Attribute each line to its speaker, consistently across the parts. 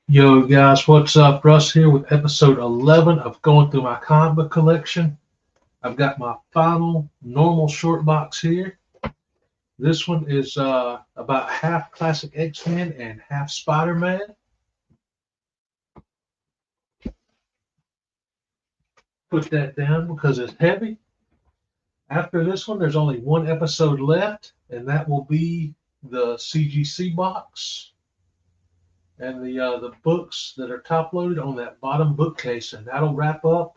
Speaker 1: Yo guys, what's up? Russ here with episode 11 of going through my comic book collection. I've got my final normal short box here. This one is about half classic X-Men and half Spider-Man. Put that down because it's heavy. After this one, there's only one episode left, and that will be the CGC box and the books that are top loaded on that bottom bookcase, and that'll wrap up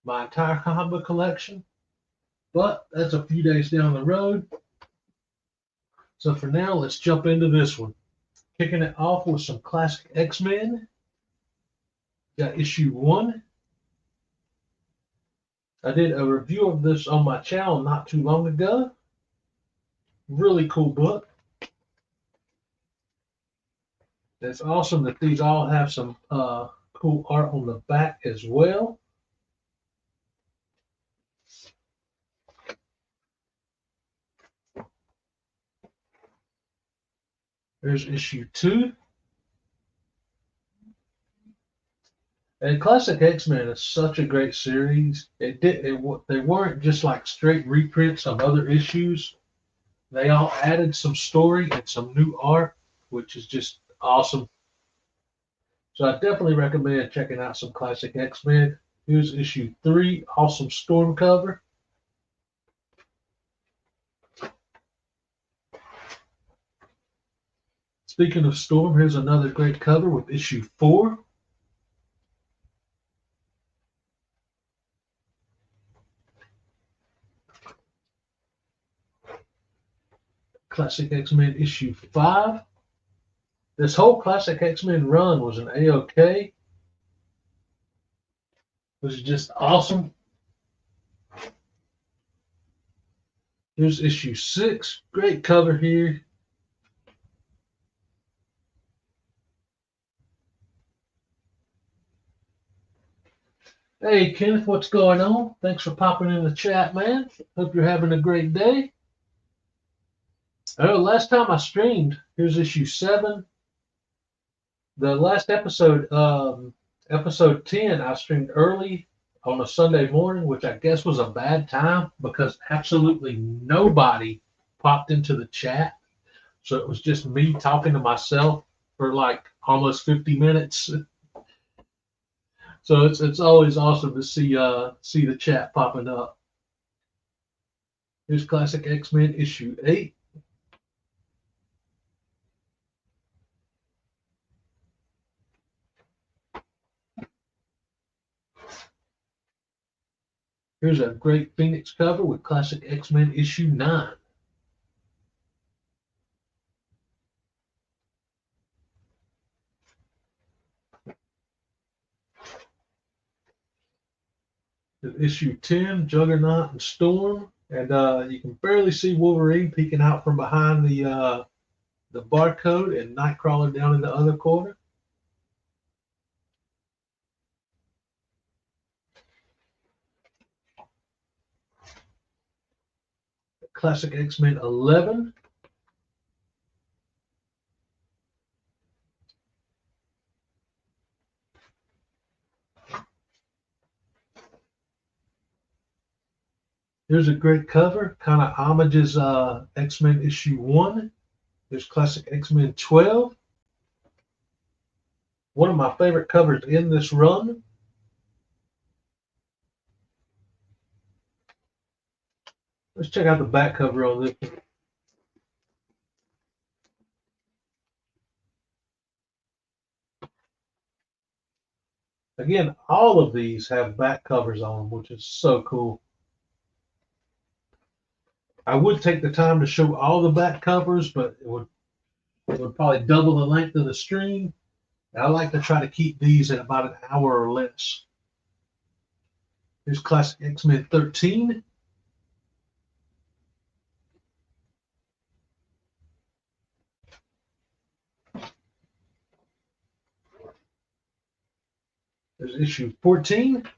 Speaker 1: my entire comic book collection. But that's a few days down the road. So for now, let's jump into this one. Kicking it off with some classic X-Men. Got issue 1. I did a review of this on my channel not too long ago. Really cool book. It's awesome that these all have some cool art on the back as well. There's issue 2. And Classic X-Men is such a great series. They weren't just like straight reprints of other issues. They all added some story and some new art, which is just awesome. So I definitely recommend checking out some Classic X-Men. Here's issue 3, awesome Storm cover. Speaking of Storm, here's another great cover with issue 4. Classic X-Men issue 5. This whole Classic X-Men run was an A-OK. It was just awesome. Here's issue 6. Great cover here. Hey, Kenneth, what's going on? Thanks for popping in the chat, man. Hope you're having a great day. Oh, last time I streamed, here's issue 7. The last episode, episode 10, I streamed early on a Sunday morning, which I guess was a bad time because absolutely nobody popped into the chat. So it was just me talking to myself for like almost 50 minutes. So it's always awesome to see the chat popping up. Here's Classic X-Men issue 8. Here's a great Phoenix cover with Classic X-Men issue 9. Issue 10, Juggernaut and Storm. And you can barely see Wolverine peeking out from behind the barcode and Nightcrawler down in the other corner. Classic X-Men 11. Here's a great cover, kind of homages X-Men issue 1. There's Classic X-Men 12. One of my favorite covers in this run. Let's check out the back cover on this one. Again, all of these have back covers on them, which is so cool. I would take the time to show all the back covers, but it would probably double the length of the stream. I like to try to keep these at about an hour or less. Here's Classic X-Men 13. There's issue 14.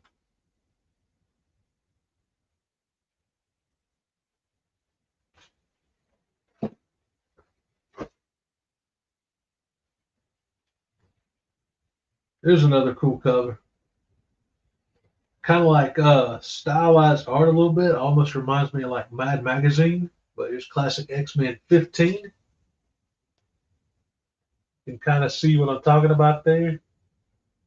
Speaker 1: Here's another cool cover. Kind of like stylized art a little bit. Almost reminds me of like Mad Magazine. But here's classic X-Men 15. You can kind of see what I'm talking about there.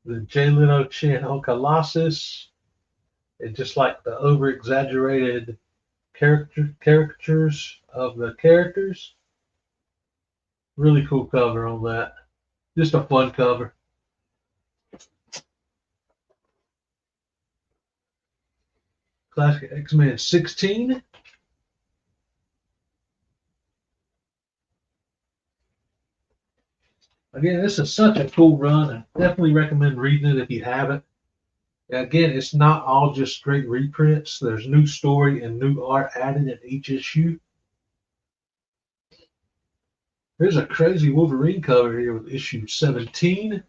Speaker 1: The Jay Leno chin on Colossus. And just like the over-exaggerated caricatures of the characters. Really cool cover on that. Just a fun cover. Classic X-Men 16. Again, this is such a cool run. I definitely recommend reading it if you haven't. Again, it's not all just straight reprints. There's new story and new art added in each issue. There's a crazy Wolverine cover here with issue 17.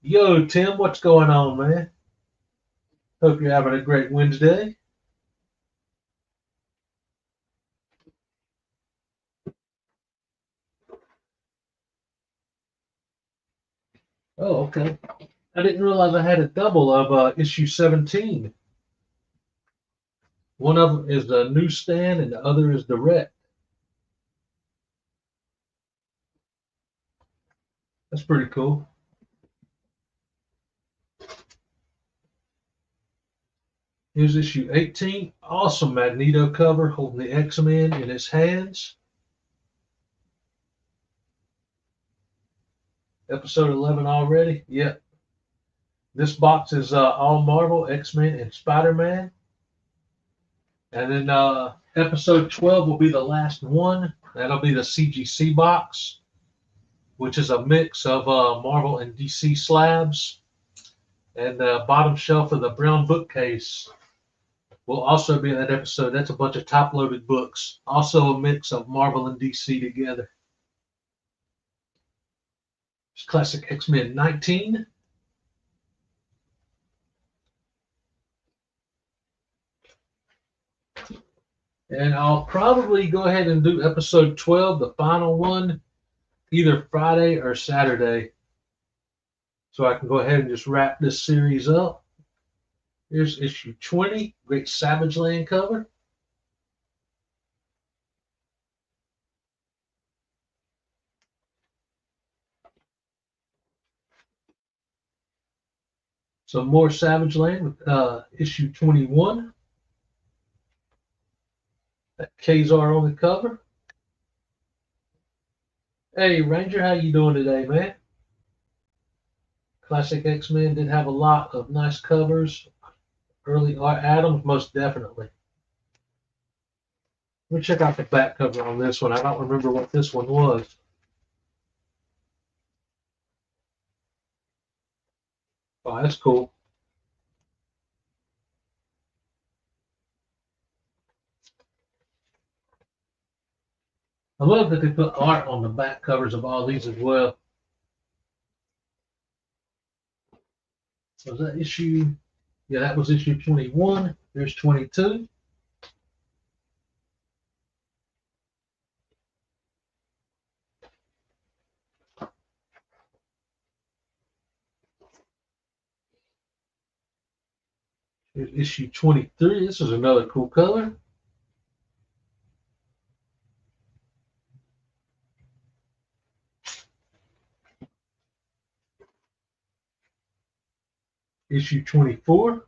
Speaker 1: Yo, Tim, what's going on, man? Hope you're having a great Wednesday. Oh, okay. I didn't realize I had a double of issue 17. One of them is the newsstand and the other is direct. That's pretty cool. Here's issue 18. Awesome Magneto cover holding the X-Men in his hands. Episode 11 already? Yep. This box is all Marvel, X-Men, and Spider-Man. And then episode 12 will be the last one. That'll be the CGC box, which is a mix of Marvel and DC slabs. And the bottom shelf of the brown bookcase will also be in that episode. That's a bunch of top-loaded books. Also a mix of Marvel and DC together. It's classic X-Men 19. And I'll probably go ahead and do episode 12, the final one, either Friday or Saturday. So I can go ahead and just wrap this series up. Here's issue 20, great Savage Land cover. Some more Savage Land with issue 21. That Kazar on the cover. Hey Ranger, how you doing today, man? Classic X-Men did have a lot of nice covers. Early Art Adams, most definitely. Let me check out the back cover on this one. I don't remember what this one was. Oh, that's cool. I love that they put art on the back covers of all these as well. Was that issue? Yeah, that was issue 21. There's 22. Here's issue 23. This is another cool color. Issue 24.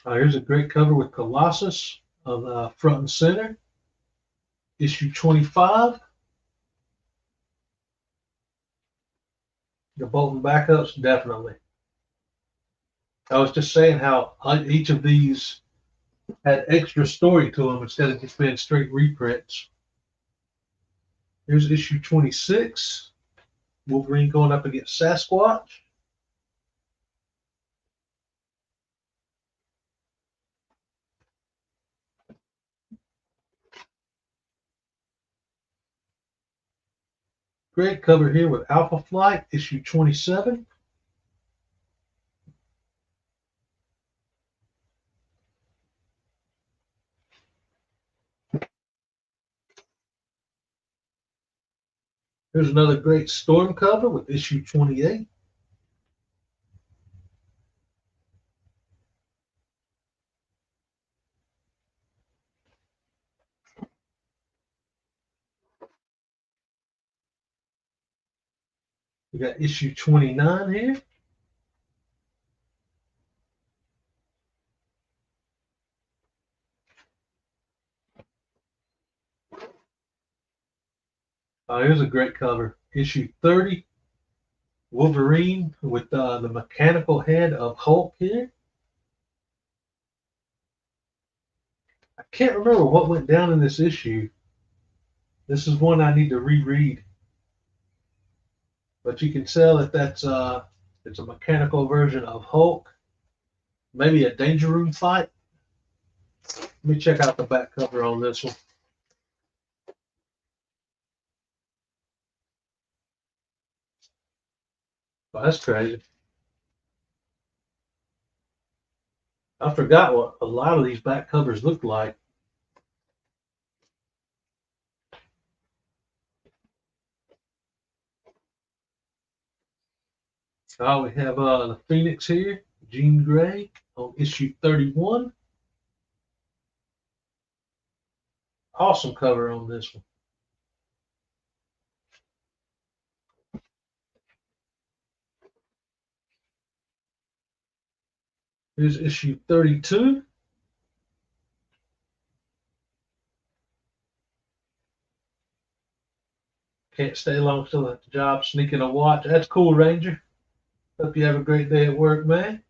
Speaker 1: Here's a great cover with Colossus on front and center. Issue 25. The Bolton backups, definitely. I was just saying how each of these had extra story to them instead of just being straight reprints. Here's issue 26. Wolverine going up against Sasquatch. Great cover here with Alpha Flight, issue 27. Here's another great storm cover with issue 28. We got issue 29 here. Here's a great cover. Issue 30, Wolverine with the mechanical head of Hulk here. I can't remember what went down in this issue. This is one I need to reread. But you can tell that it's a mechanical version of Hulk. Maybe a Danger Room fight. Let me check out the back cover on this one. Oh, that's crazy. I forgot what a lot of these back covers look like. Oh, we have the Phoenix here, Jean Grey, on issue 31. Awesome cover on this one. Here's issue 32. Can't stay long still at the job, sneaking a watch. That's cool, Ranger. Hope you have a great day at work, man.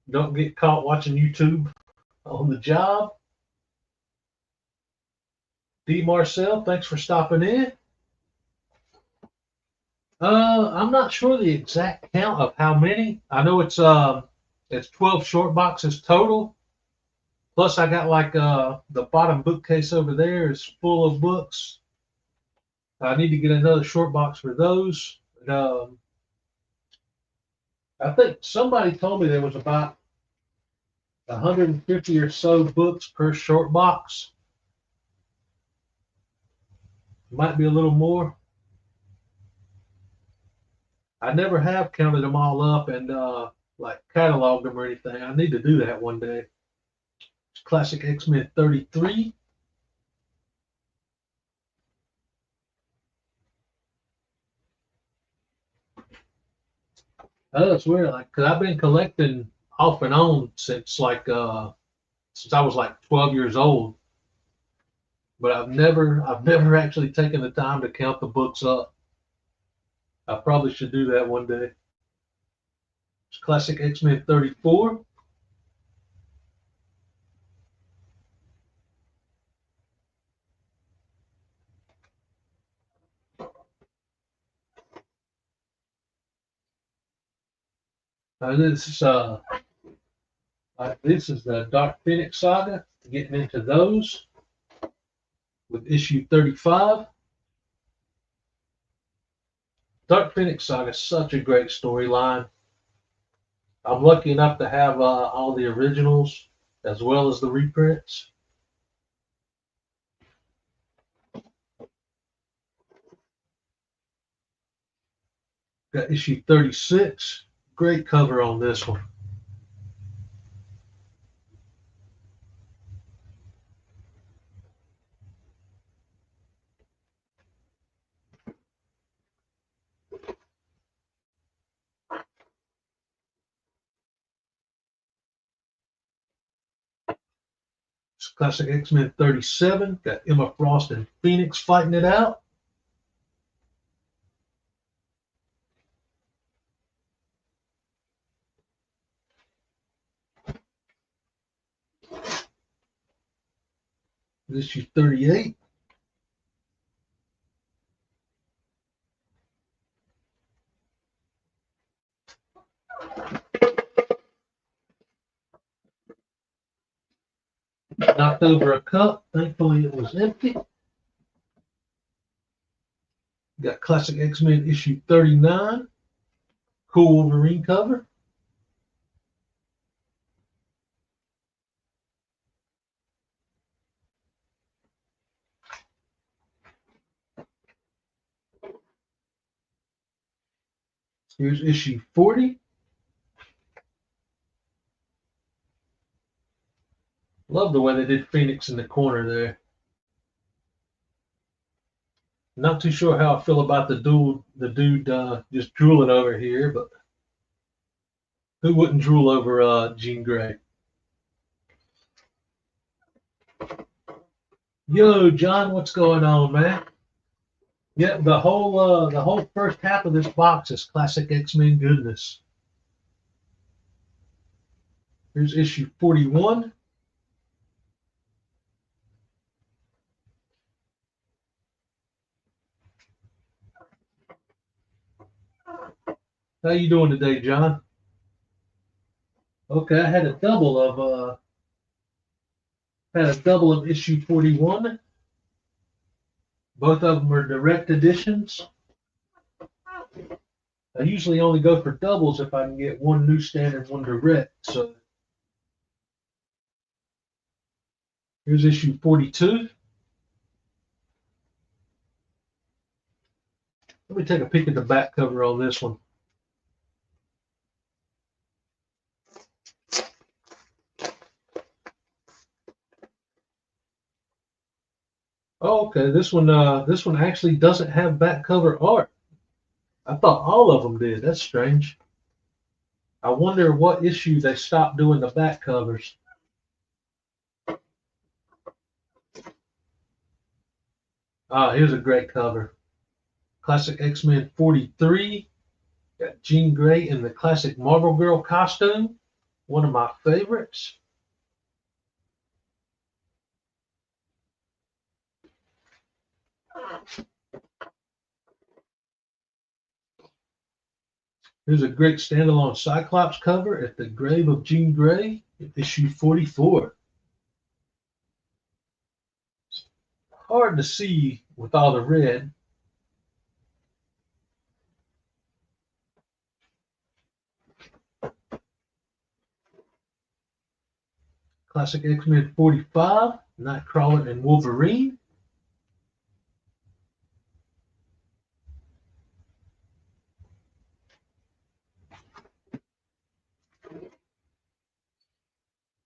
Speaker 1: Don't get caught watching YouTube on the job. D. Marcel, thanks for stopping in. I'm not sure the exact count of how many. I know it's 12 short boxes total. Plus, I got like the bottom bookcase over there is full of books. I need to get another short box for those. I think somebody told me there was about 150 or so books per short box. Might be a little more. I never have counted them all up and like cataloged them or anything. I need to do that one day. Classic X-Men 33. Oh, that's weird. Like, cause I've been collecting off and on since I was like 12 years old. But I've never actually taken the time to count the books up. I probably should do that one day. It's Classic X-Men 34. This is this is the Dark Phoenix saga. Getting into those with issue 35. Dark Phoenix saga is such a great storyline. I'm lucky enough to have all the originals as well as the reprints. Got issue 36. Great cover on this one. It's Classic X-Men 37. Got Emma Frost and Phoenix fighting it out. Issue 38. Knocked over a cup. Thankfully, it was empty. Got Classic X-Men issue 39. Cool Wolverine cover. Here's issue 40. Love the way they did Phoenix in the corner there. Not too sure how I feel about the dude just drooling over here, but who wouldn't drool over Jean Grey? Yo, John, what's going on, man? Yeah, the whole first half of this box is classic X-Men goodness. Here's issue 41. How you doing today, John? Okay, I had a double of issue 41. Both of them are direct editions. I usually only go for doubles if I can get one newsstand and one direct. So here's issue 42. Let me take a peek at the back cover on this one. Oh, okay, this one actually doesn't have back cover art. I thought all of them did. That's strange. I wonder what issue they stopped doing the back covers. Ah, here's a great cover. Classic X-Men 43. Got Jean Grey in the classic Marvel Girl costume. One of my favorites. Here's a great standalone Cyclops cover at the grave of Jean Grey, issue 44. Hard to see with all the red. Classic X-Men 45, Nightcrawler and Wolverine.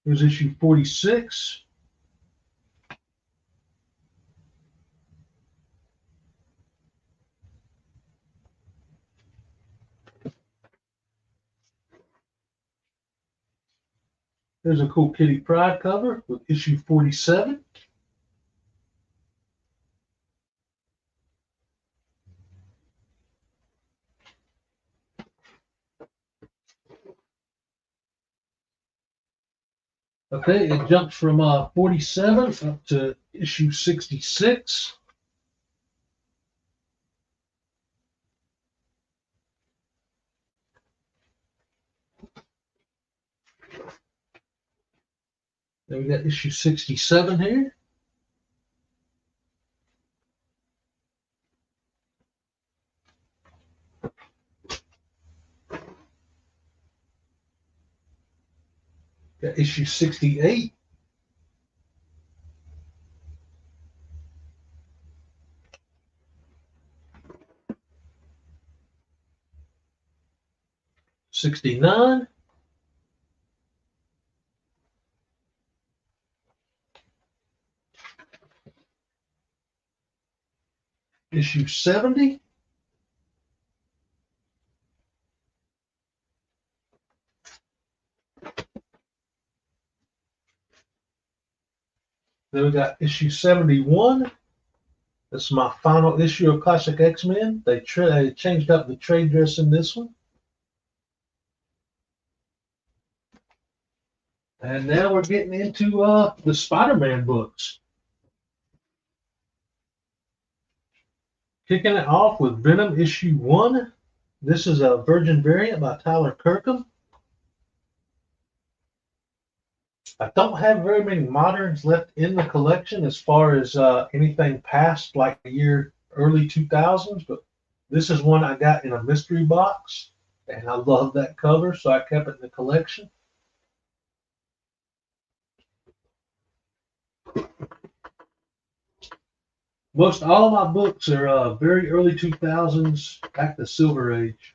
Speaker 1: Here's issue 46. There's a cool Kitty Pryde cover with issue 47. Okay, it jumps from 47 up to issue 66. Then we got issue 67 here. Got issue 68. '69. Issue 70. Then we got issue 71. This is my final issue of Classic X-Men. They changed up the trade dress in this one. And now we're getting into the Spider-Man books. Kicking it off with Venom issue 1. This is a Virgin variant by Tyler Kirkham. I don't have very many moderns left in the collection as far as anything past like the year early 2000s, but this is one I got in a mystery box, and I love that cover, so I kept it in the collection. Most all of my books are very early 2000s, back to Silver Age.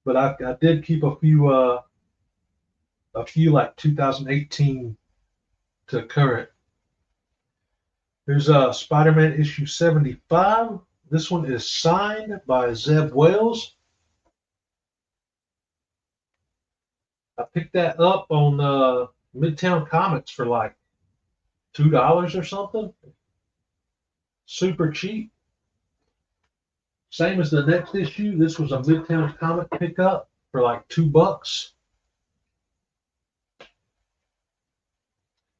Speaker 1: But I did keep a few like 2018 to current. Here's Spider-Man issue 75. This one is signed by Zeb Wells. I picked that up on Midtown Comics for like $2 or something. Super cheap. Same as the next issue. This was a Midtown Comic pickup for like $2.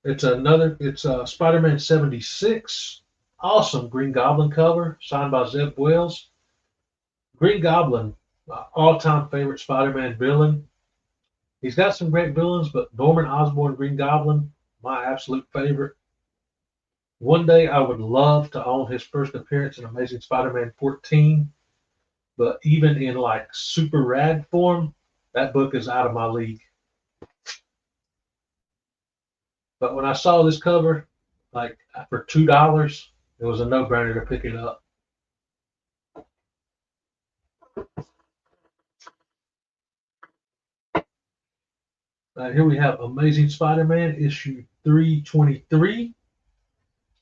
Speaker 1: It's Spider-Man 76. Awesome Green Goblin cover, signed by Zeb Wells. Green Goblin, all-time favorite Spider-Man villain. He's got some great villains, but Norman Osborn Green Goblin, my absolute favorite. One day I would love to own his first appearance in Amazing Spider-Man 14, but even in like super rad form, that book is out of my league. But when I saw this cover, like for $2, it was a no-brainer to pick it up. Here we have Amazing Spider-Man issue 323,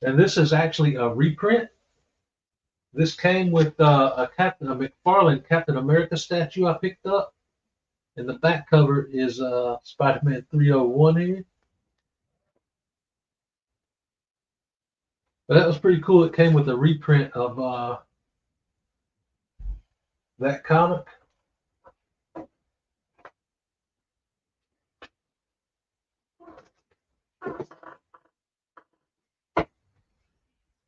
Speaker 1: and this is actually a reprint. This came with a McFarlane Captain America statue I picked up, and the back cover is Spider-Man 301 here. But that was pretty cool. It came with a reprint of that comic.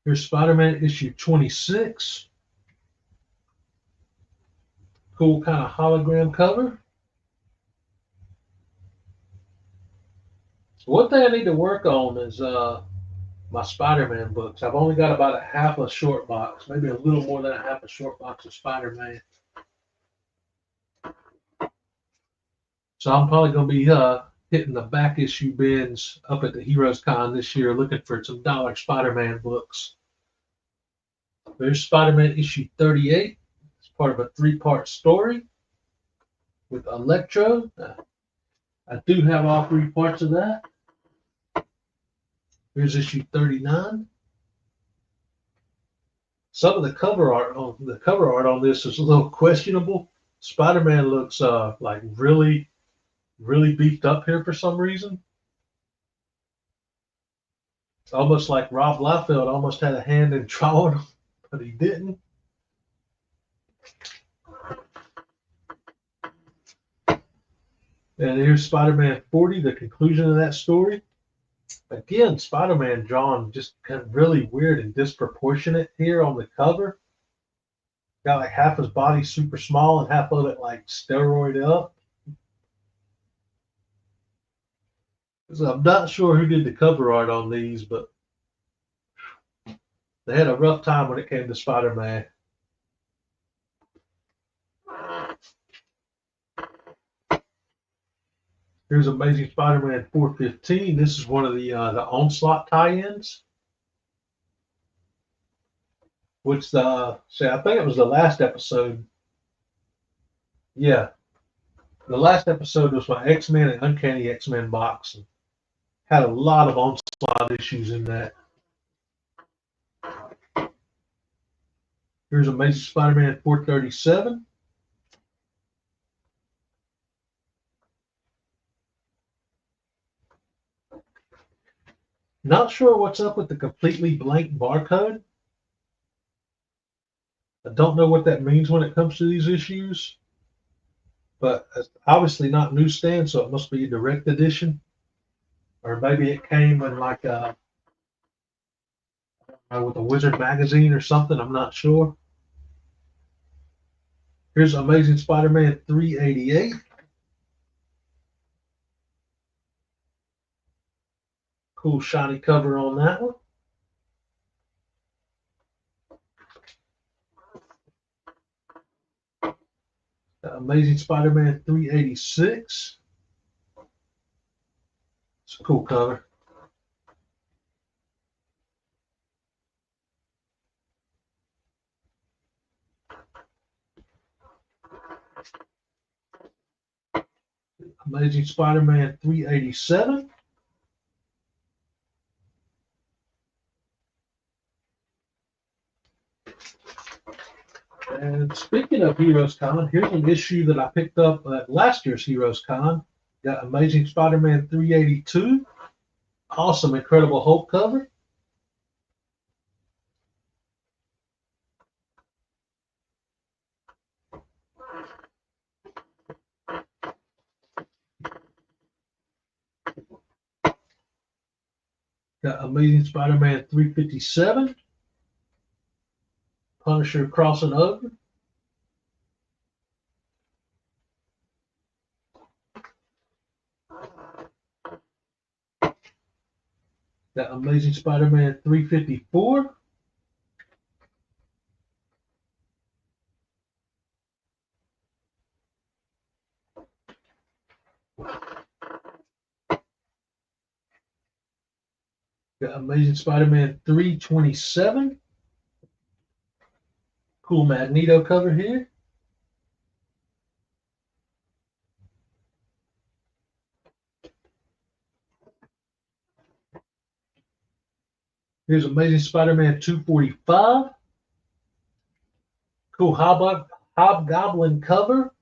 Speaker 1: Here's Spider-Man issue 26. Cool kind of hologram cover. One thing I need to work on is my Spider-Man books. I've only got about a half a short box, maybe a little more than a half a short box of Spider-Man. So I'm probably going to be hitting the back issue bins up at the Heroes Con this year looking for some dollar Spider-Man books. There's Spider-Man issue 38. It's part of a 3-part story with Electro. I do have all 3 parts of that. Here's issue 39. Some of the cover art on this is a little questionable. Spider-Man looks like really beefed up here for some reason. It's almost like Rob Liefeld almost had a hand in drawing him, but he didn't. And here's Spider-Man 40, the conclusion of that story. Again, Spider-Man drawn just kind of really weird and disproportionate here on the cover. Got like half his body super small and half of it like steroid up. So I'm not sure who did the cover art on these, but they had a rough time when it came to Spider-Man. Here's Amazing Spider-Man 415. This is one of the Onslaught tie-ins. Which I think it was the last episode. Yeah, the last episode was my X-Men and Uncanny X-Men box. And had a lot of Onslaught issues in that. Here's Amazing Spider-Man 437. Not sure what's up with the completely blank barcode. I don't know what that means when it comes to these issues, but it's obviously not newsstand, so it must be a direct edition, or maybe it came in like with a Wizard magazine or something. I'm not sure. Here's Amazing Spider-Man 388. Cool shiny cover on that one. Amazing Spider-Man 386. It's a cool cover. Amazing Spider-Man 387. And speaking of Heroes Con, here's an issue that I picked up at last year's Heroes Con. Got Amazing Spider-Man 382. Awesome, Incredible Hulk cover. Got Amazing Spider-Man 357. Punisher crossing over. Got Amazing Spider-Man 354. Got Amazing Spider-Man 327. Cool Magneto cover here. Here's Amazing Spider-Man 245. Cool Hobgoblin cover.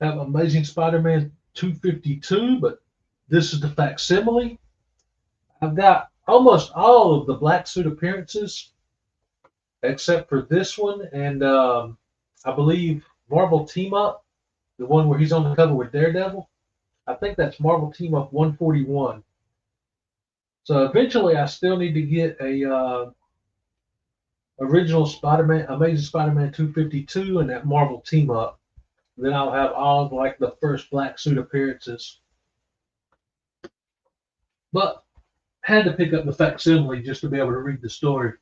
Speaker 1: Have Amazing Spider-Man 252, but this is the facsimile. I've got almost all of the black suit appearances except for this one and I believe Marvel Team Up, the one where he's on the cover with Daredevil. I think that's Marvel Team Up 141. So eventually I still need to get a original Spider-Man, Amazing Spider-Man 252 and that Marvel Team Up. Then I'll have all of like the first black suit appearances. But had to pick up the facsimile just to be able to read the story.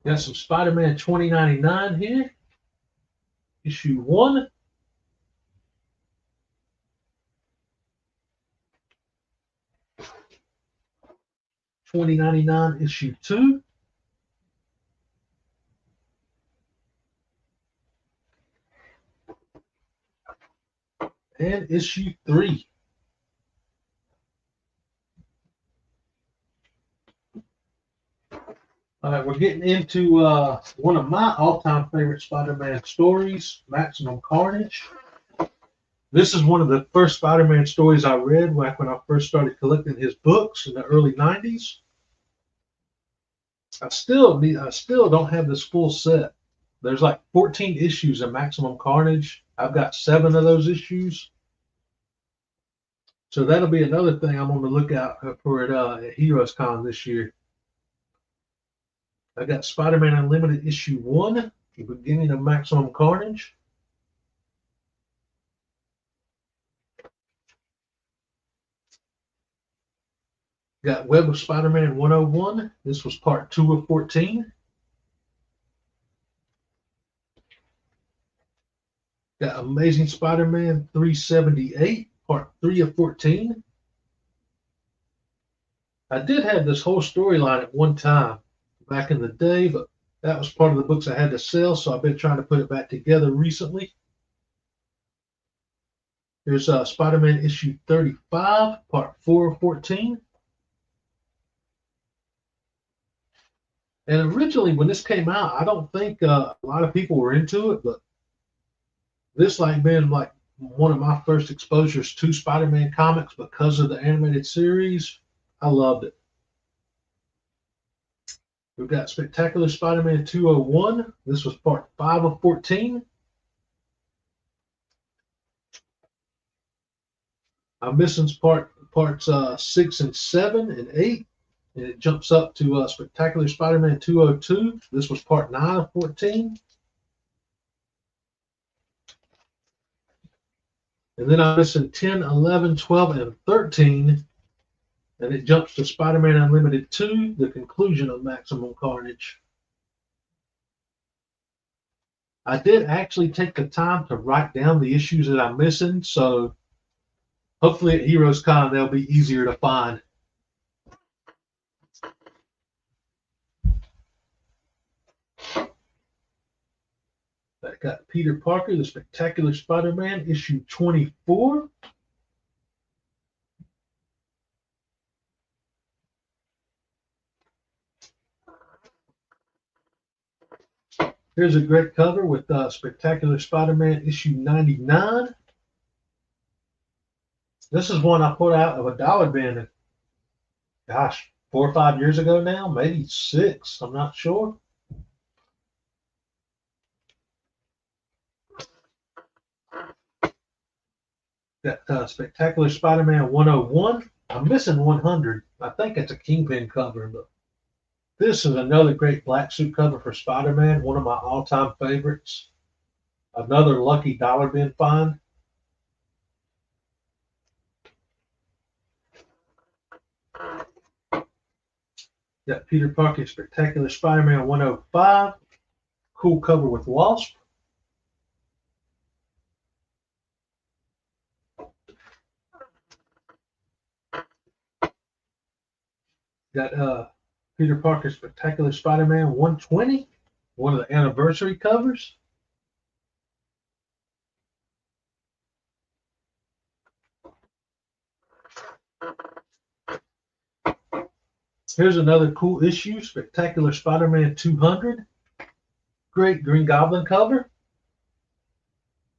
Speaker 1: Got some Spider-Man 2099 here. Issue 1. $20.99 issue 2. And issue 3. All right, we're getting into one of my all-time favorite Spider-Man stories, Maximum Carnage. This is one of the first Spider-Man stories I read back when I first started collecting his books in the early 90s. I still don't have this full set. There's like 14 issues of Maximum Carnage. I've got 7 of those issues. So that'll be another thing I'm on the lookout for at Heroes Con this year. I got Spider-Man Unlimited issue 1, the beginning of Maximum Carnage. Got Web of Spider-Man 101. This was part 2 of 14. Got Amazing Spider-Man 378, part 3 of 14. I did have this whole storyline at one time back in the day, but that was part of the books I had to sell, so I've been trying to put it back together recently. Here's Spider-Man issue 35, part 4 of 14. And originally, when this came out, I don't think a lot of people were into it, but this like been like one of my first exposures to Spider-Man comics because of the animated series. I loved it. We've got Spectacular Spider-Man 201. This was part 5 of 14. I'm missing parts 6 and 7 and 8. And it jumps up to Spectacular Spider-Man 202. This was part 9 of 14. And then I'm missing 10, 11, 12, and 13. And it jumps to Spider-Man Unlimited 2, the conclusion of Maximum Carnage. I did actually take the time to write down the issues that I'm missing, so hopefully at Heroes Con they'll be easier to find. Got Peter Parker, the Spectacular Spider-Man, issue 24. Here's a great cover with Spectacular Spider-Man issue 99. This is one I put out of a dollar bin, gosh, 4 or 5 years ago now, maybe 6, I'm not sure. Got Spectacular Spider-Man 101. I'm missing 100. I think it's a Kingpin cover, but this is another great black suit cover for Spider-Man, one of my all-time favorites. Another lucky dollar bin find. Got Peter Parker Spectacular Spider-Man 105. Cool cover with Wasp. Got Peter Parker Spectacular Spider-Man 120, one of the anniversary covers. Here's another cool issue, Spectacular Spider-Man 200. Great Green Goblin cover.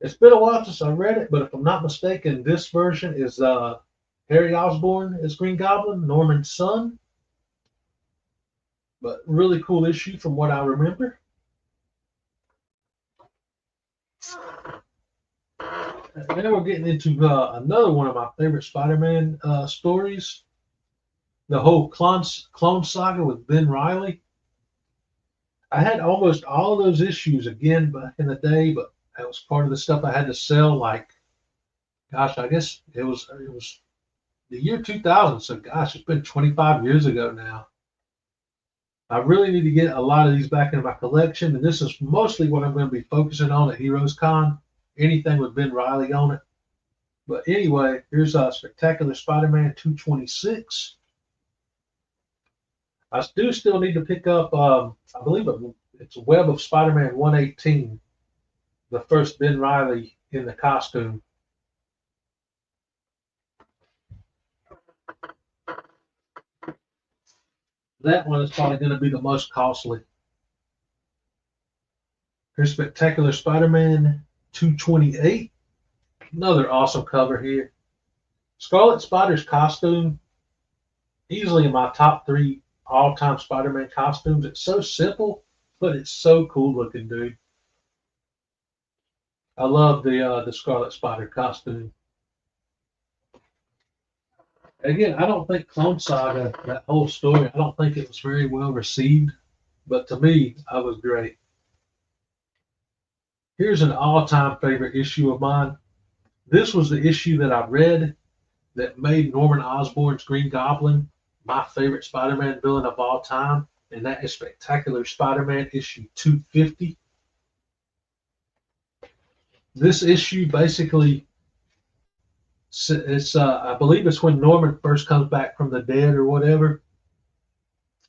Speaker 1: It's been a while since I read it, but if I'm not mistaken, this version is Harry Osborn as Green Goblin, Norman's son. But really cool issue from what I remember. And then we're getting into another one of my favorite Spider-Man stories, the whole clone saga with Ben Reilly. I had almost all of those issues again back in the day, but that was part of the stuff I had to sell. Like, gosh, I guess it was the year 2000. So, gosh, it's been 25 years ago now. I really need to get a lot of these back into my collection, and this is mostly what I'm going to be focusing on at Heroes Con. Anything with Ben Reilly on it. But anyway, here's a Spectacular Spider-Man 226. I do still need to pick up, I believe it's Web of Spider-Man 118, the first Ben Reilly in the costume. That one is probably going to be the most costly. Here's Spectacular Spider-Man 228. Another awesome cover here. Scarlet Spider's costume, easily in my top 3 all-time Spider-Man costumes. It's so simple, but it's so cool looking, dude. I love the Scarlet Spider costume. Again, I don't think Clone Saga, that whole story, I don't think it was very well received, but to me, I was great. Here's an all-time favorite issue of mine. This was the issue that I read that made Norman Osborn's Green Goblin my favorite Spider-Man villain of all time, and that is Spectacular Spider-Man issue 250. This issue basically, it's I believe it's when Norman first comes back from the dead or whatever.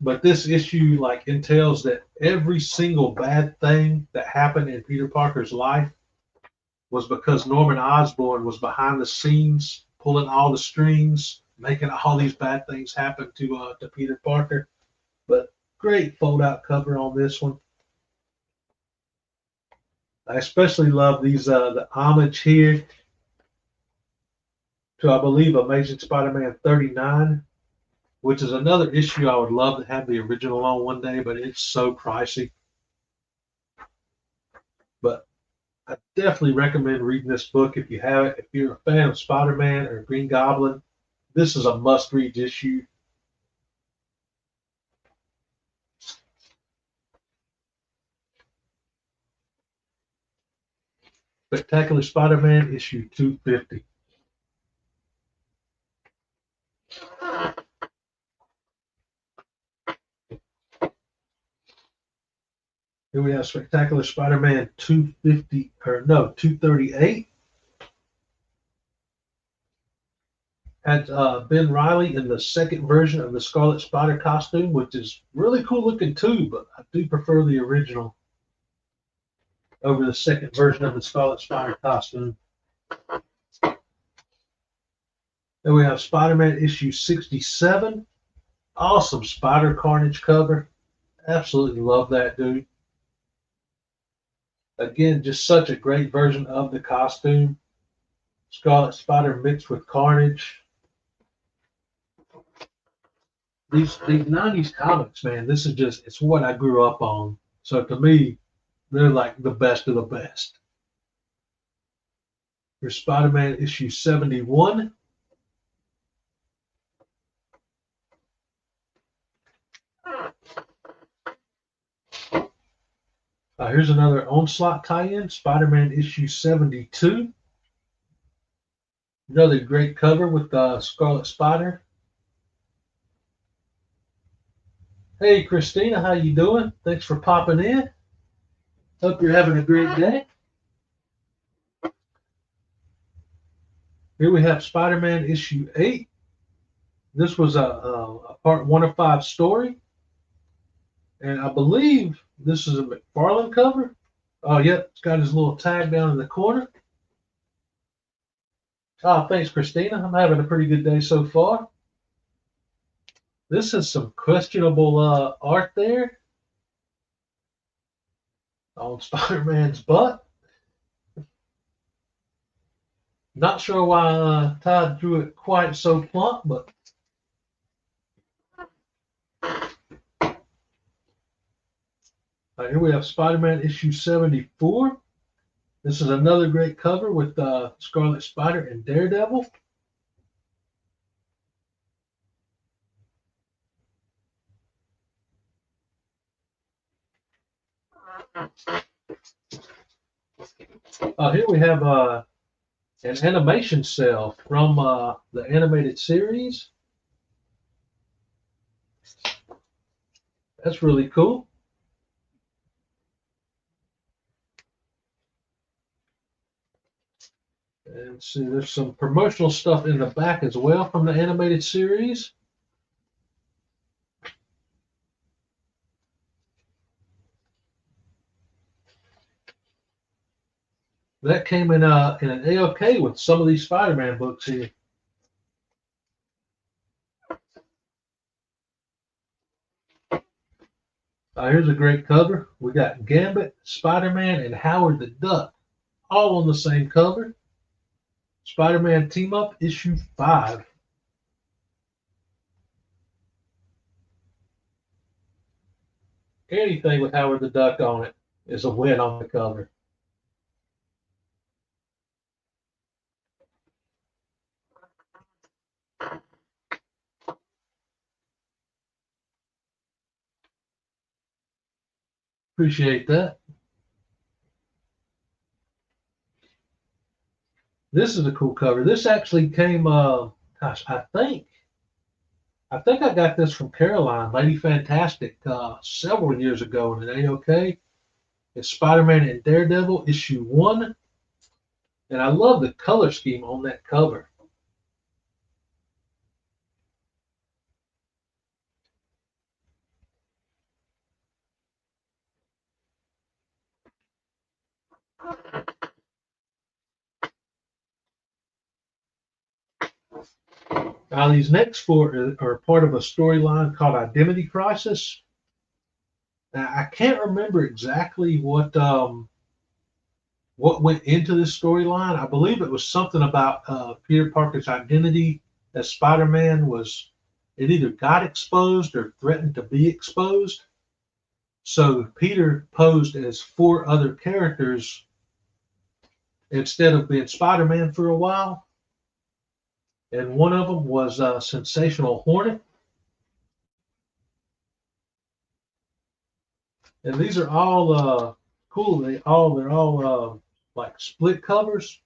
Speaker 1: But this issue like entails that every single bad thing that happened in Peter Parker's life was because Norman Osborn was behind the scenes, pulling all the strings, making all these bad things happen to Peter Parker. But great fold-out cover on this one. I especially love these the homage here to, I believe, Amazing Spider-Man 39, which is another issue I would love to have the original on one day, but it's so pricey. But I definitely recommend reading this book if you have it. If you're a fan of Spider-Man or Green Goblin, this is a must-read issue. Spectacular Spider-Man issue 250. Here we have Spectacular Spider-Man 238. Had Ben Reilly in the second version of the Scarlet Spider costume, which is really cool looking too, but I do prefer the original. over the second version of the Scarlet Spider costume. Then we have Spider-Man issue 67. Awesome Spider Carnage cover. Absolutely love that dude. Again, just such a great version of the costume. Scarlet Spider mixed with Carnage. These 90s comics, man, this is just, it's what I grew up on. So to me, they're like the best of the best. Here's Spider-Man issue 71. Here's another Onslaught tie-in, Spider-Man issue 72. Another great cover with Scarlet Spider. Hey, Christina, how you doing? Thanks for popping in. Hope you're having a great day. Here we have Spider-Man issue 8. This was a part 1 of 5 story. And I believe this is a McFarlane cover. Oh, yep, it's got his little tag down in the corner. Oh, thanks, Christina. I'm having a pretty good day so far. This is some questionable art there on Spider-Man's butt. Not sure why Todd drew it quite so plump, but here we have Spider-Man issue 74. This is another great cover with Scarlet Spider and Daredevil. Here we have an animation cell from the animated series. That's really cool. And see, there's some promotional stuff in the back as well from the animated series. That came in an AOK with some of these Spider-Man books here. Here's a great cover. We got Gambit, Spider-Man, and Howard the Duck all on the same cover. Spider-Man Team Up issue 5. Anything with Howard the Duck on it is a win on the cover. Appreciate that. This is a cool cover. This actually came, gosh, I think I got this from Caroline, Lady Fantastic, several years ago in an AOK. It's Spider-Man and Daredevil issue 1. And I love the color scheme on that cover. Now, these next 4 are part of a storyline called Identity Crisis. Now, I can't remember exactly what went into this storyline. I believe it was something about Peter Parker's identity as Spider-Man it either got exposed or threatened to be exposed. So Peter posed as 4 other characters instead of being Spider-Man for a while. And one of them was Sensational Hornet. And these are all cool. They're all like split covers,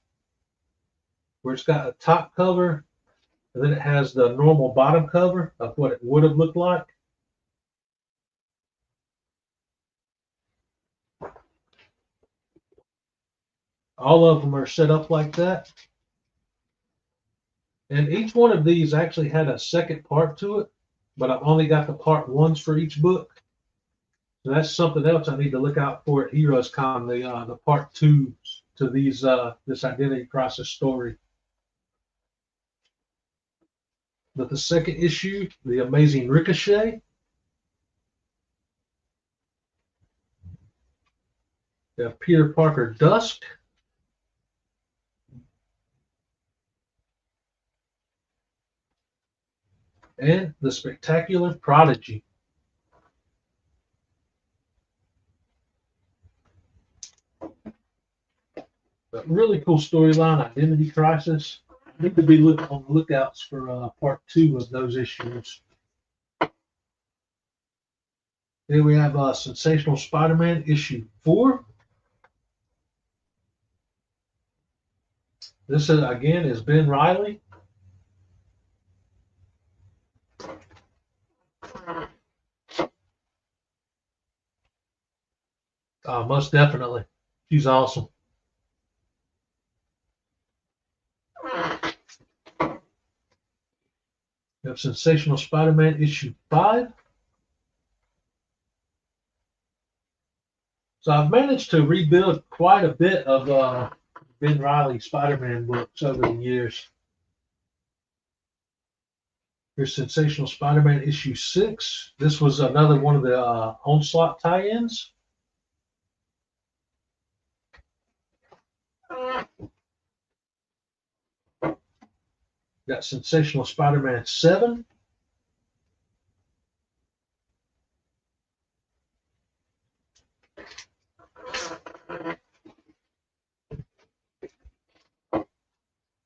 Speaker 1: where it's got a top cover, and then it has the normal bottom cover of what it would have looked like. All of them are set up like that. And each one of these actually had a second part to it, but I've only got the part 1s for each book. So that's something else I need to look out for at Heroes Con, the part 2 to these this Identity Crisis story. But the second issue, The Amazing Ricochet. We have Peter Parker Dusk. And The Spectacular Prodigy. But really cool storyline, Identity Crisis. I need to be on the lookouts for part 2 of those issues. Then we have Sensational Spider-Man issue 4. This is, again, is Ben Reilly. Most definitely. She's awesome. We have Sensational Spider-Man issue 5. So I've managed to rebuild quite a bit of Ben Reilly Spider-Man books over the years. Here's Sensational Spider-Man issue 6. This was another one of the Onslaught tie-ins. Got Sensational Spider-Man 7.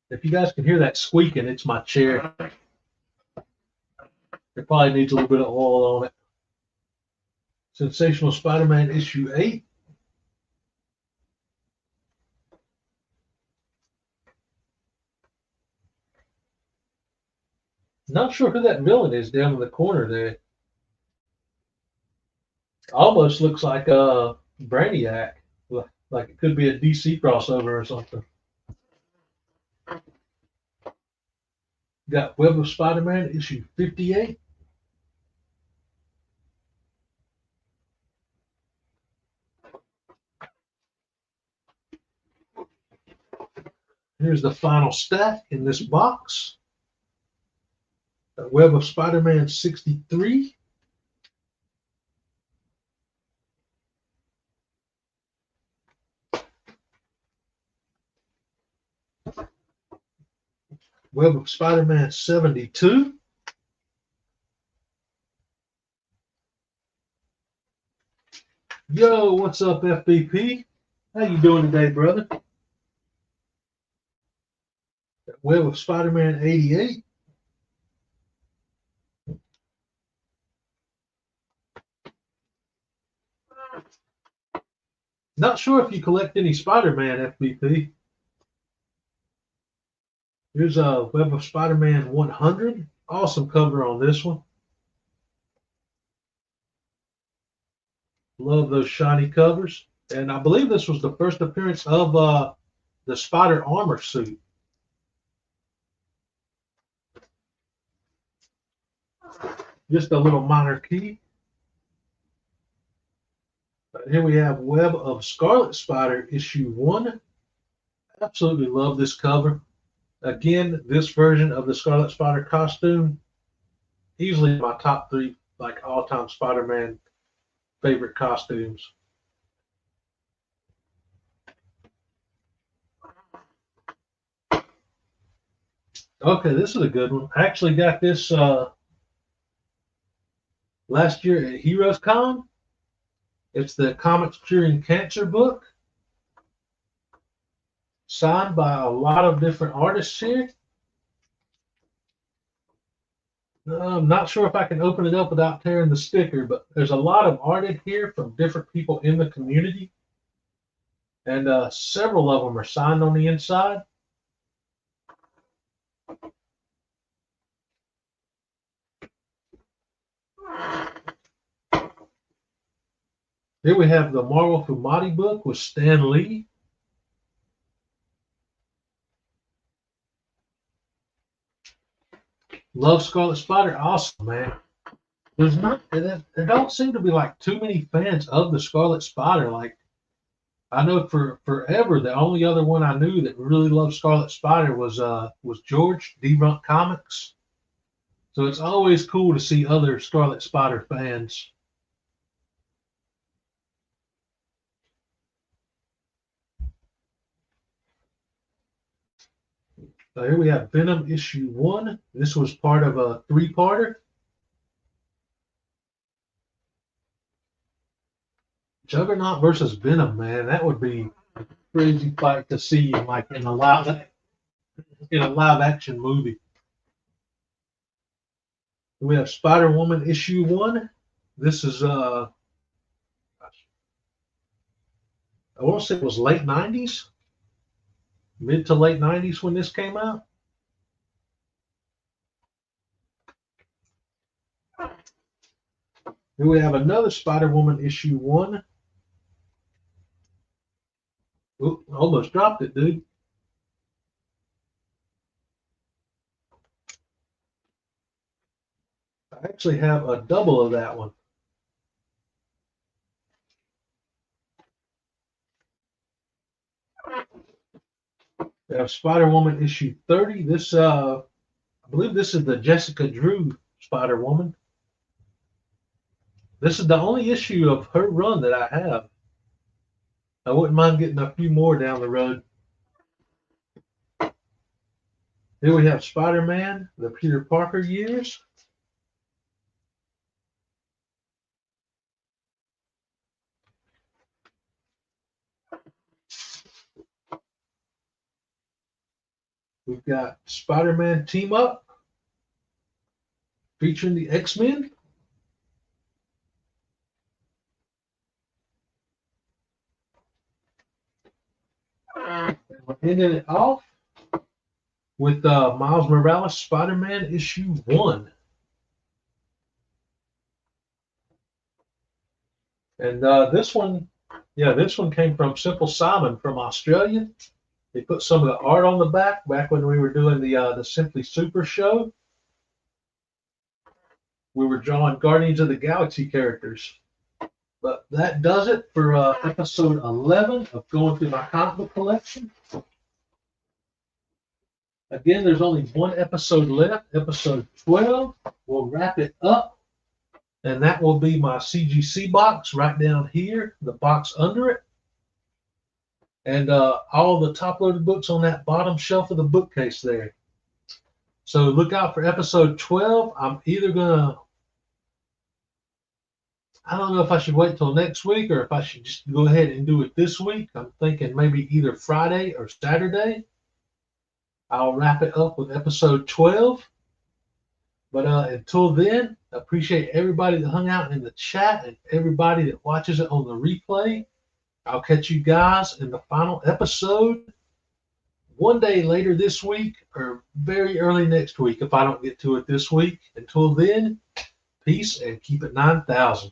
Speaker 1: If you guys can hear that squeaking, it's my chair. It probably needs a little bit of oil on it. Sensational Spider-Man issue 8. Not sure who that villain is down in the corner there. Almost looks like Brainiac. Like it could be a DC crossover or something. Got Web of Spider-Man issue 58. Here's the final stack in this box. Got Web of Spider-Man 63. Web of Spider-Man 72. Yo, what's up, FBP? How you doing today, brother? Web of Spider-Man 88. Not sure if you collect any Spider-Man, FBP. Here's a Web of Spider-Man 100. Awesome cover on this one. Love those shiny covers. And I believe this was the first appearance of the Spider armor suit. Just a little minor key. Here we have Web of Scarlet Spider issue 1. Absolutely love this cover. Again, this version of the Scarlet Spider costume, easily my top 3 like all-time Spider-Man favorite costumes. Okay, this is a good one. I actually got this last year at Heroes Con. It's the Comics Curing Cancer book, signed by a lot of different artists here. I'm not sure if I can open it up without tearing the sticker, but there's a lot of art in here from different people in the community, and several of them are signed on the inside. Here we have the Marvel Fumati book with Stan Lee. Love Scarlet Spider. Awesome, man. There's not, there don't seem to be like too many fans of the Scarlet Spider. Like I know for forever, the only other one I knew that really loved Scarlet Spider was George D-Runk Comics. So it's always cool to see other Scarlet Spider fans. So here we have Venom issue 1. This was part of a 3-parter. Juggernaut versus Venom, man, that would be a crazy fight to see like in a live action movie. We have Spider-Woman issue 1. This is I want to say it was late 90s, mid to late 90s when this came out. Here we have another Spider-Woman issue 1. Oop, almost dropped it, dude. I actually have a double of that one. We have Spider-Woman issue 30. This I believe this is the Jessica Drew Spider-Woman. This is the only issue of her run that I have. I wouldn't mind getting a few more down the road. Here we have Spider-Man, the Peter Parker years. We've got Spider-Man Team Up featuring the X-Men. And we're ending it off with Miles Morales Spider-Man issue 1. And this one came from Simple Simon from Australia. They put some of the art on the back when we were doing the Simply Super show. We were drawing Guardians of the Galaxy characters. But that does it for episode 11 of going through my comic book collection. Again, there's only one episode left. Episode 12. We'll wrap it up. And that will be my CGC box right down here, the box under it. And all the top-loaded books on that bottom shelf of the bookcase there. So look out for episode 12. I'm either going to, I don't know if I should wait till next week or if I should just go ahead and do it this week. I'm thinking maybe either Friday or Saturday. I'll wrap it up with episode 12. But until then, I appreciate everybody that hung out in the chat and everybody that watches it on the replay. I'll catch you guys in the final episode one day later this week or very early next week if I don't get to it this week. Until then, peace and keep it 9,000.